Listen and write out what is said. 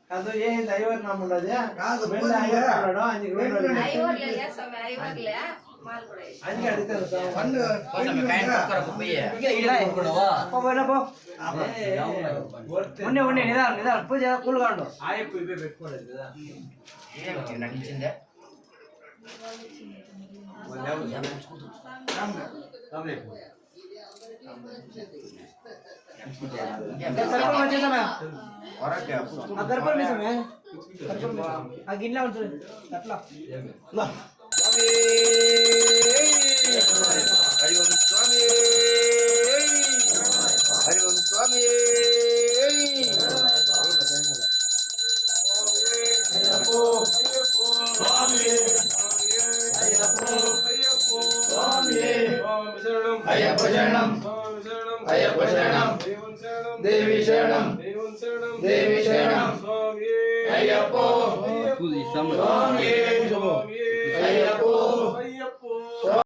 ಅದು ಏನಿಲ್ಲ 50 ನಾಮ ఉండదు కాదు 50 అందుకే అడుగుతాను ఉండే నిదానం పూజ కూల్గా ఉండు ఆయప్పు ఇవే పెట్టుకోలేదు కదా నటించిందే గిన్నె ఉంటుంది అట్లా देवी शरणम देवी शरणम अय्यप्पो स्वामी